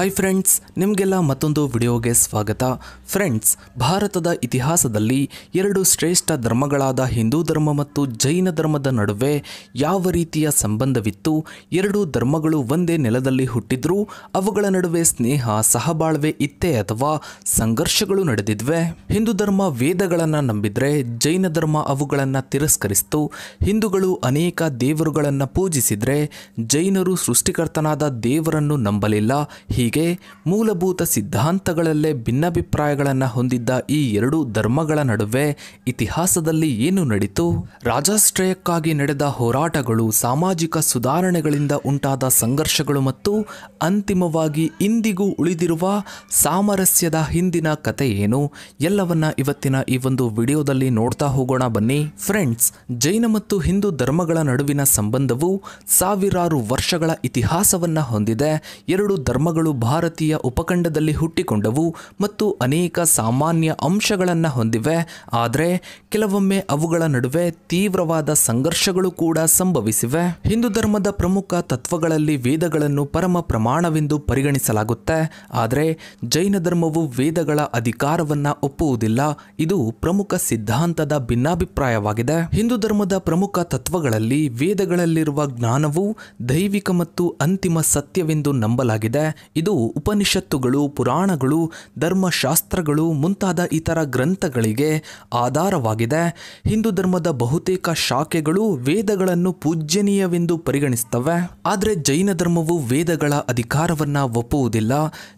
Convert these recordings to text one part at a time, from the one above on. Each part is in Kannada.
ಹಾಯ್ ಫ್ರೆಂಡ್ಸ್, ನಿಮಗೆಲ್ಲ ಮತ್ತೊಂದು ವಿಡಿಯೋಗೆ ಸ್ವಾಗತ. ಫ್ರೆಂಡ್ಸ್, ಭಾರತದ ಇತಿಹಾಸದಲ್ಲಿ ಎರಡು ಶ್ರೇಷ್ಠ ಧರ್ಮಗಳಾದ ಹಿಂದೂ ಧರ್ಮ ಮತ್ತು ಜೈನ ಧರ್ಮದ ನಡುವೆ ಯಾವ ರೀತಿಯ ಸಂಬಂಧವಿತ್ತು, ಎರಡೂ ಧರ್ಮಗಳು ಒಂದೇ ನೆಲದಲ್ಲಿ ಹುಟ್ಟಿದ್ರೂ ಅವುಗಳ ನಡುವೆ ಸ್ನೇಹ ಸಹಬಾಳ್ವೆ ಇತ್ತೇ ಅಥವಾ ಸಂಘರ್ಷಗಳು ನಡೆದಿದ್ವೆ? ಹಿಂದೂ ಧರ್ಮ ವೇದಗಳನ್ನು ನಂಬಿದ್ರೆ ಜೈನ ಧರ್ಮ ಅವುಗಳನ್ನು ತಿರಸ್ಕರಿಸಿತು. ಹಿಂದೂಗಳು ಅನೇಕ ದೇವರುಗಳನ್ನು ಪೂಜಿಸಿದ್ರೆ ಜೈನರು ಸೃಷ್ಟಿಕರ್ತನಾದ ದೇವರನ್ನು ನಂಬಲಿಲ್ಲ. ಹೀಗೆ ಮೂಲಭೂತ ಸಿದ್ಧಾಂತಗಳಲ್ಲೇ ಭಿನ್ನಾಭಿಪ್ರಾಯಗಳನ್ನು ಹೊಂದಿದ್ದ ಈ ಎರಡು ಧರ್ಮಗಳ ನಡುವೆ ಇತಿಹಾಸದಲ್ಲಿ ಏನು ನಡೀತು? ರಾಜಾಶ್ರಯಕ್ಕಾಗಿ ನಡೆದ ಹೋರಾಟಗಳು, ಸಾಮಾಜಿಕ ಸುಧಾರಣೆಗಳಿಂದ ಉಂಟಾದ ಸಂಘರ್ಷಗಳು ಮತ್ತು ಅಂತಿಮವಾಗಿ ಇಂದಿಗೂ ಉಳಿದಿರುವ ಸಾಮರಸ್ಯದ ಹಿಂದಿನ ಕತೆ ಏನು? ಎಲ್ಲವನ್ನ ಇವತ್ತಿನ ಈ ಒಂದು ವಿಡಿಯೋದಲ್ಲಿ ನೋಡ್ತಾ ಹೋಗೋಣ ಬನ್ನಿ. ಫ್ರೆಂಡ್ಸ್, ಜೈನ ಮತ್ತು ಹಿಂದೂ ಧರ್ಮಗಳ ನಡುವಿನ ಸಂಬಂಧವು ಸಾವಿರಾರು ವರ್ಷಗಳ ಇತಿಹಾಸವನ್ನ ಹೊಂದಿದೆ. ಎರಡು ಧರ್ಮಗಳು ಭಾರತೀಯ ಉಪಖಂಡದಲ್ಲಿ ಹುಟ್ಟಿಕೊಂಡವು ಮತ್ತು ಅನೇಕ ಸಾಮಾನ್ಯ ಅಂಶಗಳನ್ನು ಹೊಂದಿವೆ. ಆದರೆ ಕೆಲವೊಮ್ಮೆ ಅವುಗಳ ನಡುವೆ ತೀವ್ರವಾದ ಸಂಘರ್ಷಗಳು ಕೂಡ ಸಂಭವಿಸಿವೆ. ಹಿಂದೂ ಧರ್ಮದ ಪ್ರಮುಖ ತತ್ವಗಳಲ್ಲಿ ವೇದಗಳನ್ನು ಪರಮ ಪ್ರಮಾಣವೆಂದು ಪರಿಗಣಿಸಲಾಗುತ್ತೆ. ಆದರೆ ಜೈನ ಧರ್ಮವು ವೇದಗಳ ಅಧಿಕಾರವನ್ನ ಒಪ್ಪುವುದಿಲ್ಲ. ಇದು ಪ್ರಮುಖ ಸಿದ್ಧಾಂತದ ಭಿನ್ನಾಭಿಪ್ರಾಯವಾಗಿದೆ. ಹಿಂದೂ ಧರ್ಮದ ಪ್ರಮುಖ ತತ್ವಗಳಲ್ಲಿ ವೇದಗಳಲ್ಲಿರುವ ಜ್ಞಾನವು ದೈವಿಕ ಮತ್ತು ಅಂತಿಮ ಸತ್ಯವೆಂದು ನಂಬಲಾಗಿದೆ. ಇದು ಉಪನಿಷತ್ತುಗಳು, ಪುರಾಣಗಳು, ಧರ್ಮಶಾಸ್ತ್ರಗಳು ಮುಂತಾದ ಇತರ ಗ್ರಂಥಗಳಿಗೆ ಆಧಾರವಾಗಿದೆ. ಹಿಂದೂ ಧರ್ಮದ ಬಹುತೇಕ ಶಾಖೆಗಳು ವೇದಗಳನ್ನು ಪೂಜ್ಯನೀಯವೆಂದು ಪರಿಗಣಿಸುತ್ತವೆ. ಆದರೆ ಜೈನ ಧರ್ಮವು ವೇದಗಳ ಅಧಿಕಾರವನ್ನ ಒಪ್ಪುವುದಿಲ್ಲ.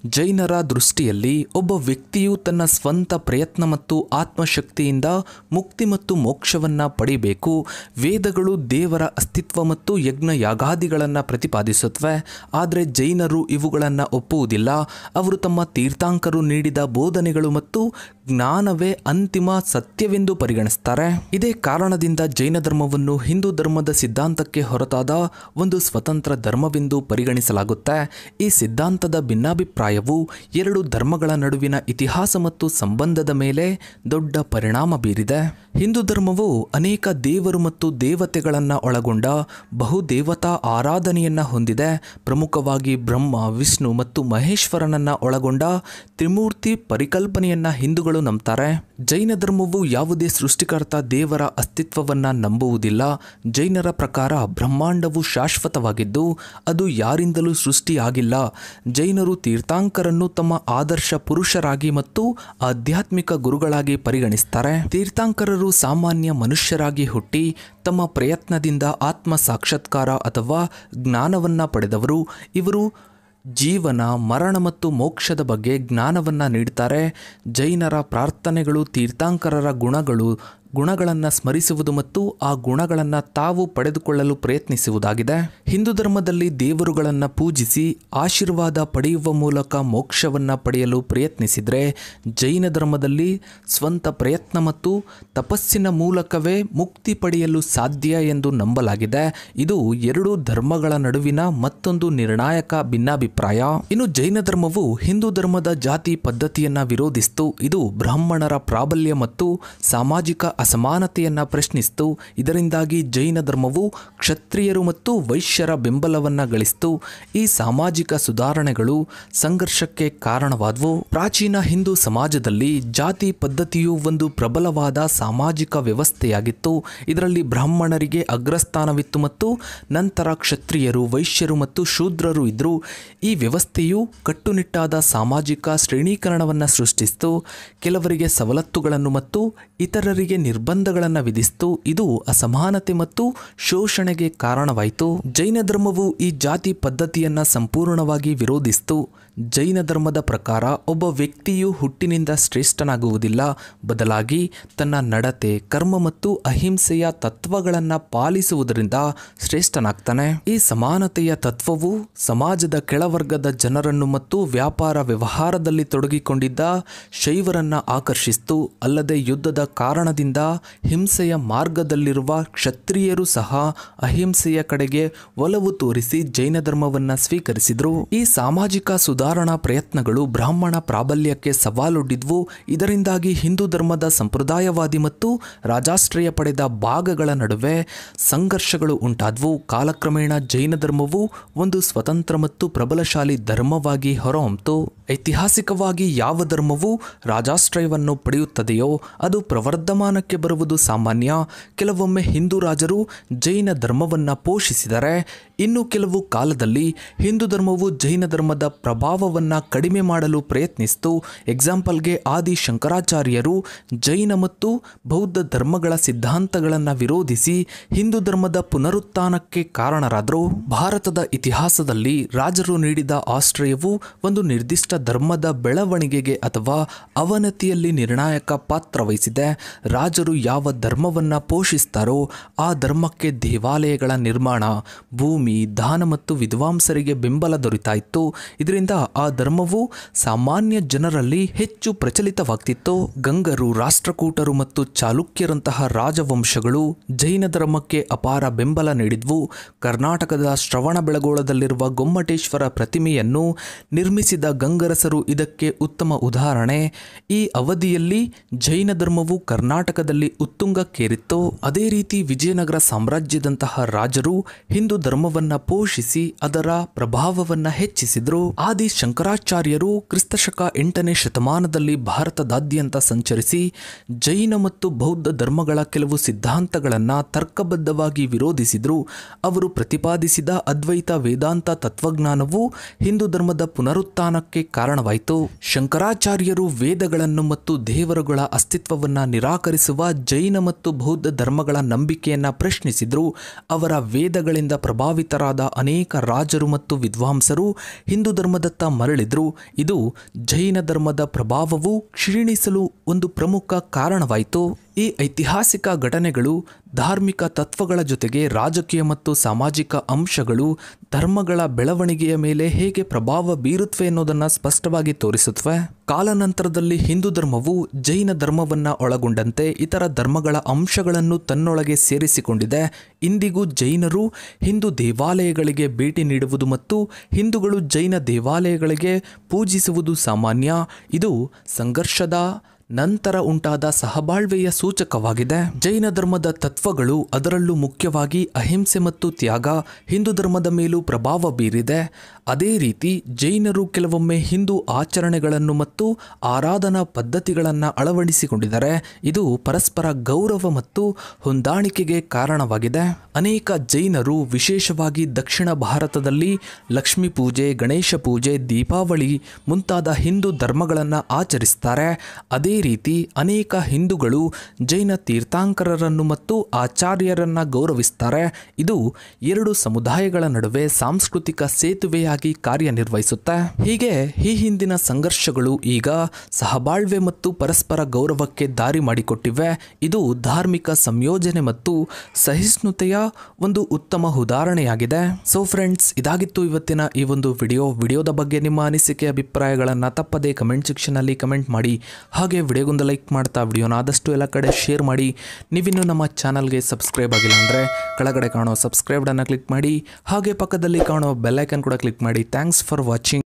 ಜೈನರ ದೃಷ್ಟಿಯಲ್ಲಿ ಒಬ್ಬ ವ್ಯಕ್ತಿಯು ತನ್ನ ಸ್ವಂತ ಪ್ರಯತ್ನ ಮತ್ತು ಆತ್ಮಶಕ್ತಿಯಿಂದ ಮುಕ್ತಿ ಮತ್ತು ಮೋಕ್ಷವನ್ನ ಪಡೆಯಬೇಕು. ವೇದಗಳು ದೇವರ ಅಸ್ತಿತ್ವ ಮತ್ತು ಯಜ್ಞ ಯಾಗಾದಿಗಳನ್ನು ಪ್ರತಿಪಾದಿಸುತ್ತವೆ. ಆದರೆ ಜೈನರು ಇವುಗಳನ್ನು ಒಪ್ಪುವುದಿಲ್ಲ. ಅವರು ತಮ್ಮ ತೀರ್ಥಾಂಕರು ನೀಡಿದ ಬೋಧನೆಗಳು ಮತ್ತು ಜ್ಞಾನವೇ ಅಂತಿಮ ಸತ್ಯವೆಂದು ಪರಿಗಣಿಸುತ್ತಾರೆ. ಇದೇ ಕಾರಣದಿಂದ ಜೈನ ಧರ್ಮವನ್ನು ಹಿಂದೂ ಧರ್ಮದ ಸಿದ್ಧಾಂತಕ್ಕೆ ಹೊರತಾದ ಒಂದು ಸ್ವತಂತ್ರ ಧರ್ಮವೆಂದು ಪರಿಗಣಿಸಲಾಗುತ್ತೆ. ಈ ಸಿದ್ಧಾಂತದ ಭಿನ್ನಾಭಿಪ್ರಾಯವು ಎರಡು ಧರ್ಮಗಳ ನಡುವಿನ ಇತಿಹಾಸ ಮತ್ತು ಸಂಬಂಧದ ಮೇಲೆ ದೊಡ್ಡ ಪರಿಣಾಮ ಬೀರಿದೆ. ಹಿಂದೂ ಧರ್ಮವು ಅನೇಕ ದೇವರು ಮತ್ತು ದೇವತೆಗಳನ್ನು ಒಳಗೊಂಡ ಬಹುದೇವತಾ ಆರಾಧನೆಯನ್ನ ಹೊಂದಿದೆ. ಪ್ರಮುಖವಾಗಿ ಬ್ರಹ್ಮ, ವಿಷ್ಣು ಮತ್ತು ಮಹೇಶ್ವರನನ್ನ ಒಳಗೊಂಡ ತ್ರಿಮೂರ್ತಿ ಪರಿಕಲ್ಪನೆಯನ್ನ ಹಿಂದೂಗಳು ನಂಬ್ತಾರೆ. ಜೈನ ಧರ್ಮವು ಯಾವುದೇ ಸೃಷ್ಟಿಕರ್ತ ದೇವರ ಅಸ್ತಿತ್ವವನ್ನ ನಂಬುವುದಿಲ್ಲ. ಜೈನರ ಪ್ರಕಾರ ಬ್ರಹ್ಮಾಂಡವು ಶಾಶ್ವತವಾಗಿದ್ದು ಅದು ಯಾರಿಂದಲೂ ಸೃಷ್ಟಿಯಾಗಿಲ್ಲ. ಜೈನರು ತೀರ್ಥಾಂಕರನ್ನು ತಮ್ಮ ಆದರ್ಶ ಪುರುಷರಾಗಿ ಮತ್ತು ಆಧ್ಯಾತ್ಮಿಕ ಗುರುಗಳಾಗಿ ಪರಿಗಣಿಸ್ತಾರೆ. ತೀರ್ಥಾಂಕರರು ಸಾಮಾನ್ಯ ಮನುಷ್ಯರಾಗಿ ಹುಟ್ಟಿ ತಮ್ಮ ಪ್ರಯತ್ನದಿಂದ ಆತ್ಮ ಸಾಕ್ಷಾತ್ಕಾರ ಅಥವಾ ಜ್ಞಾನವನ್ನ ಪಡೆದವರು. ಇವರು ಜೀವನ, ಮರಣ ಮತ್ತು ಮೋಕ್ಷದ ಬಗ್ಗೆ ಜ್ಞಾನವನ್ನು ನೀಡುತ್ತಾರೆ. ಜೈನರ ಪ್ರಾರ್ಥನೆಗಳು ತೀರ್ಥಾಂಕರರ ಗುಣಗಳನ್ನು ಸ್ಮರಿಸುವುದು ಮತ್ತು ಆ ಗುಣಗಳನ್ನು ತಾವು ಪಡೆದುಕೊಳ್ಳಲು ಪ್ರಯತ್ನಿಸುವುದಾಗಿದೆ. ಹಿಂದೂ ಧರ್ಮದಲ್ಲಿ ದೇವರುಗಳನ್ನು ಪೂಜಿಸಿ ಆಶೀರ್ವಾದ ಪಡೆಯುವ ಮೂಲಕ ಮೋಕ್ಷವನ್ನು ಪಡೆಯಲು ಪ್ರಯತ್ನಿಸಿದರೆ, ಜೈನ ಧರ್ಮದಲ್ಲಿ ಸ್ವಂತ ಪ್ರಯತ್ನ ಮತ್ತು ತಪಸ್ಸಿನ ಮೂಲಕವೇ ಮುಕ್ತಿ ಪಡೆಯಲು ಸಾಧ್ಯ ಎಂದು ನಂಬಲಾಗಿದೆ. ಇದು ಎರಡೂ ಧರ್ಮಗಳ ನಡುವಿನ ಮತ್ತೊಂದು ನಿರ್ಣಾಯಕ ಭಿನ್ನಾಭಿಪ್ರಾಯ. ಇನ್ನು ಜೈನ ಧರ್ಮವು ಹಿಂದೂ ಧರ್ಮದ ಜಾತಿ ಪದ್ಧತಿಯನ್ನ ವಿರೋಧಿಸಿತು. ಇದು ಬ್ರಾಹ್ಮಣರ ಪ್ರಾಬಲ್ಯ ಮತ್ತು ಸಾಮಾಜಿಕ ಅಸಮಾನತೆಯನ್ನ ಪ್ರಶ್ನಿಸಿತು. ಇದರಿಂದಾಗಿ ಜೈನ ಧರ್ಮವು ಕ್ಷತ್ರಿಯರು ಮತ್ತು ವೈಶ್ಯರ ಬೆಂಬಲವನ್ನ ಗಳಿಸಿತು. ಈ ಸಾಮಾಜಿಕ ಸುಧಾರಣೆಗಳು ಸಂಘರ್ಷಕ್ಕೆ ಕಾರಣವಾದವು. ಪ್ರಾಚೀನ ಹಿಂದೂ ಸಮಾಜದಲ್ಲಿ ಜಾತಿ ಪದ್ಧತಿಯು ಒಂದು ಪ್ರಬಲವಾದ ಸಾಮಾಜಿಕ ವ್ಯವಸ್ಥೆಯಾಗಿತ್ತು. ಇದರಲ್ಲಿ ಬ್ರಾಹ್ಮಣರಿಗೆ ಅಗ್ರಸ್ಥಾನವಿತ್ತು ಮತ್ತು ನಂತರ ಕ್ಷತ್ರಿಯರು, ವೈಶ್ಯರು ಮತ್ತು ಶೂದ್ರರು ಇದ್ದರು. ಈ ವ್ಯವಸ್ಥೆಯು ಕಟ್ಟುನಿಟ್ಟಾದ ಸಾಮಾಜಿಕ ಶ್ರೇಣೀಕರಣವನ್ನು ಸೃಷ್ಟಿಸಿತು. ಕೆಲವರಿಗೆ ಸವಲತ್ತುಗಳನ್ನು ಮತ್ತು ಇತರರಿಗೆ ನಿರ್ಬಂಧಗಳನ್ನು ವಿಧಿಸಿತು. ಇದು ಅಸಮಾನತೆ ಮತ್ತು ಶೋಷಣೆಗೆ ಕಾರಣವಾಯಿತು. ಜೈನ ಧರ್ಮವು ಈ ಜಾತಿ ಪದ್ಧತಿಯನ್ನ ಸಂಪೂರ್ಣವಾಗಿ ವಿರೋಧಿಸಿತು. ಜೈನ ಧರ್ಮದ ಪ್ರಕಾರ ಒಬ್ಬ ವ್ಯಕ್ತಿಯು ಹುಟ್ಟಿನಿಂದ ಶ್ರೇಷ್ಠನಾಗುವುದಿಲ್ಲ, ಬದಲಾಗಿ ತನ್ನ ನಡತೆ, ಕರ್ಮ ಮತ್ತು ಅಹಿಂಸೆಯ ತತ್ವಗಳನ್ನು ಪಾಲಿಸುವುದರಿಂದ ಶ್ರೇಷ್ಠನಾಗ್ತಾನೆ. ಈ ಸಮಾನತೆಯ ತತ್ವವು ಸಮಾಜದ ಕೆಳವರ್ಗದ ಜನರನ್ನು ಮತ್ತು ವ್ಯಾಪಾರ ವ್ಯವಹಾರದಲ್ಲಿ ತೊಡಗಿಕೊಂಡಿದ್ದ ಶೈವರನ್ನ ಆಕರ್ಷಿಸಿತು. ಅಲ್ಲದೆ ಯುದ್ಧದ ಕಾರಣದಿಂದ ಆದ್ದರಿಂದ ಹಿಂಸೆಯ ಮಾರ್ಗದಲ್ಲಿರುವ ಕ್ಷತ್ರಿಯರು ಸಹ ಅಹಿಂಸೆಯ ಕಡೆಗೆ ಒಲವು ತೋರಿಸಿ ಜೈನ ಧರ್ಮವನ್ನ ಸ್ವೀಕರಿಸಿದರು. ಈ ಸಾಮಾಜಿಕ ಸುಧಾರಣಾ ಪ್ರಯತ್ನಗಳು ಬ್ರಾಹ್ಮಣ ಪ್ರಾಬಲ್ಯಕ್ಕೆ ಸವಾಲೊಡ್ಡಿದ್ವು. ಇದರಿಂದಾಗಿ ಹಿಂದೂ ಧರ್ಮದ ಸಂಪ್ರದಾಯವಾದಿ ಮತ್ತು ರಾಜಾಶ್ರಯ ಪಡೆದ ಭಾಗಗಳ ನಡುವೆ ಸಂಘರ್ಷಗಳು ಉಂಟಾದವು. ಕಾಲಕ್ರಮೇಣ ಜೈನ ಧರ್ಮವು ಒಂದು ಸ್ವತಂತ್ರ ಮತ್ತು ಪ್ರಬಲಶಾಲಿ ಧರ್ಮವಾಗಿ ಹೊರಹೊಮ್ಮಿತು. ಐತಿಹಾಸಿಕವಾಗಿ ಯಾವ ಧರ್ಮವು ರಾಜಾಶ್ರಯವನ್ನು ಪಡೆಯುತ್ತದೆಯೋ ಅದು ಪ್ರವರ್ಧಮಾನಕ್ಕೆ ಬರುವುದು ಸಾಮಾನ್ಯ. ಕೆಲವೊಮ್ಮೆ ಹಿಂದೂ ರಾಜರು ಜೈನ ಧರ್ಮವನ್ನ ಪೋಷಿಸಿದರೆ, ಇನ್ನು ಕೆಲವು ಕಾಲದಲ್ಲಿ ಹಿಂದೂ ಧರ್ಮವು ಜೈನ ಧರ್ಮದ ಪ್ರಭಾವವನ್ನು ಕಡಿಮೆ ಮಾಡಲು ಪ್ರಯತ್ನಿಸಿತು. ಎಕ್ಸಾಂಪಲ್ಗೆ ಆದಿ ಶಂಕರಾಚಾರ್ಯರು ಜೈನ ಮತ್ತು ಬೌದ್ಧ ಧರ್ಮಗಳ ಸಿದ್ಧಾಂತಗಳನ್ನು ವಿರೋಧಿಸಿ ಹಿಂದೂ ಧರ್ಮದ ಪುನರುತ್ಥಾನಕ್ಕೆ ಕಾರಣರಾದರು. ಭಾರತದ ಇತಿಹಾಸದಲ್ಲಿ ರಾಜರು ನೀಡಿದ ಆಶ್ರಯವು ಒಂದು ನಿರ್ದಿಷ್ಟ ಧರ್ಮದ ಬೆಳವಣಿಗೆಗೆ ಅಥವಾ ಅವನತಿಯಲ್ಲಿ ನಿರ್ಣಾಯಕ ಪಾತ್ರ ವಹಿಸಿದೆ. ರಾಜರು ಯಾವ ಧರ್ಮವನ್ನು ಪೋಷಿಸ್ತಾರೋ ಆ ಧರ್ಮಕ್ಕೆ ದೇವಾಲಯಗಳ ನಿರ್ಮಾಣ, ಭೂಮಿ, ದಾನ ಮತ್ತು ವಿದ್ವಾಂಸರಿಗೆ ಬೆಂಬಲ ದೊರೆತಾ ಇತ್ತು. ಇದರಿಂದ ಆ ಧರ್ಮವು ಸಾಮಾನ್ಯ ಜನರಲ್ಲಿ ಹೆಚ್ಚು ಪ್ರಚಲಿತವಾಗ್ತಿತ್ತು. ಗಂಗರು, ರಾಷ್ಟ್ರಕೂಟರು ಮತ್ತು ಚಾಲುಕ್ಯರಂತಹ ರಾಜವಂಶಗಳು ಜೈನ ಧರ್ಮಕ್ಕೆ ಅಪಾರ ಬೆಂಬಲ ನೀಡಿದ್ವು. ಕರ್ನಾಟಕದ ಶ್ರವಣಬೆಳಗೊಳದಲ್ಲಿರುವ ಗೊಮ್ಮಟೇಶ್ವರ ಪ್ರತಿಮೆಯನ್ನು ನಿರ್ಮಿಸಿದ ಗಂಗರಸರು ಇದಕ್ಕೆ ಉತ್ತಮ ಉದಾಹರಣೆ. ಈ ಅವಧಿಯಲ್ಲಿ ಜೈನ ಧರ್ಮವು ಕರ್ನಾಟಕದಲ್ಲಿ ಉತ್ತುಂಗಕ್ಕೇರಿತ್ತು. ಅದೇ ರೀತಿ ವಿಜಯನಗರ ಸಾಮ್ರಾಜ್ಯದಂತಹ ರಾಜರು ಹಿಂದೂ ಧರ್ಮವನ್ನ ಪೋಷಿಸಿ ಅದರ ಪ್ರಭಾವವನ್ನು ಹೆಚ್ಚಿಸಿದರು. ಆದಿ ಶಂಕರಾಚಾರ್ಯರು ಕ್ರಿಸ್ತಶಕ 8ನೇ ಶತಮಾನದಲ್ಲಿ ಭಾರತದಾದ್ಯಂತ ಸಂಚರಿಸಿ ಜೈನ ಮತ್ತು ಬೌದ್ಧ ಧರ್ಮಗಳ ಕೆಲವು ಸಿದ್ಧಾಂತಗಳನ್ನು ತರ್ಕಬದ್ಧವಾಗಿ ವಿರೋಧಿಸಿದರು. ಅವರು ಪ್ರತಿಪಾದಿಸಿದ ಅದ್ವೈತ ವೇದಾಂತ ತತ್ವಜ್ಞಾನವು ಹಿಂದೂ ಧರ್ಮದ ಪುನರುತ್ಥಾನಕ್ಕೆ ಕಾರಣವಾಯಿತು. ಶಂಕರಾಚಾರ್ಯರು ವೇದಗಳನ್ನು ಮತ್ತು ದೇವರುಗಳ ಅಸ್ತಿತ್ವವನ್ನು ನಿರಾಕರಿಸುವ ಜೈನ ಮತ್ತು ಬೌದ್ಧ ಧರ್ಮಗಳ ನಂಬಿಕೆಯನ್ನು ಪ್ರಶ್ನಿಸಿದರು. ಅವರ ವೇದಗಳಿಂದ ಪ್ರಭಾವಿತರಾದ ಅನೇಕ ರಾಜರು ಮತ್ತು ವಿದ್ವಾಂಸರು ಹಿಂದೂ ಧರ್ಮದತ್ತ ಮರಳಿದರು. ಇದು ಜೈನ ಧರ್ಮದ ಪ್ರಭಾವವು ಕ್ಷೀಣಿಸಲು ಒಂದು ಪ್ರಮುಖ ಕಾರಣವಾಯಿತು. ಈ ಐತಿಹಾಸಿಕ ಘಟನೆಗಳು ಧಾರ್ಮಿಕ ತತ್ವಗಳ ಜೊತೆಗೆ ರಾಜಕೀಯ ಮತ್ತು ಸಾಮಾಜಿಕ ಅಂಶಗಳು ಧರ್ಮಗಳ ಬೆಳವಣಿಗೆಯ ಮೇಲೆ ಹೇಗೆ ಪ್ರಭಾವ ಬೀರುತ್ತವೆ ಎನ್ನುವುದನ್ನು ಸ್ಪಷ್ಟವಾಗಿ ತೋರಿಸುತ್ತವೆ. ಕಾಲಾನಂತರದಲ್ಲಿ ಹಿಂದೂ ಧರ್ಮವು ಜೈನ ಧರ್ಮವನ್ನು ಒಳಗೊಂಡಂತೆ ಇತರ ಧರ್ಮಗಳ ಅಂಶಗಳನ್ನು ತನ್ನೊಳಗೆ ಸೇರಿಸಿಕೊಂಡಿದೆ. ಇಂದಿಗೂ ಜೈನರು ಹಿಂದೂ ದೇವಾಲಯಗಳಿಗೆ ಭೇಟಿ ನೀಡುವುದು ಮತ್ತು ಹಿಂದೂಗಳು ಜೈನ ದೇವಾಲಯಗಳಿಗೆ ಪೂಜಿಸುವುದು ಸಾಮಾನ್ಯ. ಇದು ಸಂಘರ್ಷದ ನಂತರ ಉಂಟಾದ ಸಹಬಾಳ್ವೆಯ ಸೂಚಕವಾಗಿದೆ. ಜೈನ ಧರ್ಮದ ತತ್ವಗಳು, ಅದರಲ್ಲೂ ಮುಖ್ಯವಾಗಿ ಅಹಿಂಸೆ ಮತ್ತು ತ್ಯಾಗ, ಹಿಂದೂ ಧರ್ಮದ ಮೇಲೂ ಪ್ರಭಾವ ಬೀರಿದೆ. ಅದೇ ರೀತಿ ಜೈನರು ಕೆಲವೊಮ್ಮೆ ಹಿಂದೂ ಆಚರಣೆಗಳನ್ನು ಮತ್ತು ಆರಾಧನಾ ಪದ್ಧತಿಗಳನ್ನು ಅಳವಡಿಸಿಕೊಂಡಿದ್ದಾರೆ. ಇದು ಪರಸ್ಪರ ಗೌರವ ಮತ್ತು ಹೊಂದಾಣಿಕೆಗೆ ಕಾರಣವಾಗಿದೆ. ಅನೇಕ ಜೈನರು ವಿಶೇಷವಾಗಿ ದಕ್ಷಿಣ ಭಾರತದಲ್ಲಿ ಲಕ್ಷ್ಮೀ ಪೂಜೆ, ಗಣೇಶ ಪೂಜೆ, ದೀಪಾವಳಿ ಮುಂತಾದ ಹಿಂದೂ ಧರ್ಮಗಳನ್ನು ಆಚರಿಸುತ್ತಾರೆ. ಅದೇ ರೀತಿ ಅನೇಕ ಹಿಂದೂಗಳು ಜೈನ ತೀರ್ಥಂಕರರನ್ನು ಮತ್ತು ಆಚಾರ್ಯರನ್ನು ಗೌರವಿಸುತ್ತಾರೆ. ಇದು ಎರಡು ಸಮುದಾಯಗಳ ನಡುವೆ ಸಾಂಸ್ಕೃತಿಕ ಸೇತುವೆಯಾಗಿ ಕಾರ್ಯನಿರ್ವಹಿಸುತ್ತೆ. ಹೀಗೆ ಈ ಹಿಂದಿನ ಸಂಘರ್ಷಗಳು ಈಗ ಸಹಬಾಳ್ವೆ ಮತ್ತು ಪರಸ್ಪರ ಗೌರವಕ್ಕೆ ದಾರಿ ಮಾಡಿಕೊಟ್ಟಿವೆ. ಇದು ಧಾರ್ಮಿಕ ಸಂಯೋಜನೆ ಮತ್ತು ಸಹಿಷ್ಣುತೆಯ ಒಂದು ಉತ್ತಮ ಉದಾಹರಣೆಯಾಗಿದೆ. ಸೊ ಫ್ರೆಂಡ್ಸ್, ಇದಾಗಿತ್ತು ಇವತ್ತಿನ ಈ ಒಂದು ವಿಡಿಯೋದ ಬಗ್ಗೆ ನಿಮ್ಮ ಅನಿಸಿಕೆ ಅಭಿಪ್ರಾಯಗಳನ್ನು ತಪ್ಪದೇ ಕಮೆಂಟ್ ಸೆಕ್ಷನಲ್ಲಿ ಕಮೆಂಟ್ ಮಾಡಿ. ಹಾಗೆ ವಿಡಿಯೋಗೊಂದು ಲೈಕ್ ಮಾಡ್ತಾ ವಿಡಿಯೋನ ಆದಷ್ಟು ಎಲ್ಲ ಕಡೆ ಶೇರ್ ಮಾಡಿ. ನೀವಿನ್ನೂ ನಮ್ಮ ಚಾನಲ್ಗೆ ಸಬ್ಸ್ಕ್ರೈಬ್ ಆಗಿಲ್ಲ ಅಂದರೆ ಕೆಳಗಡೆ ಕಾಣೋ ಸಬ್ಸ್ಕ್ರೈಬ್ ಅನ್ನು ಕ್ಲಿಕ್ ಮಾಡಿ. ಹಾಗೆ ಪಕ್ಕದಲ್ಲಿ ಕಾಣೋ ಬೆಲ್ ಐಕನ್ ಕೂಡ ಕ್ಲಿಕ್ ಮಾಡಿ. Thanks for watching.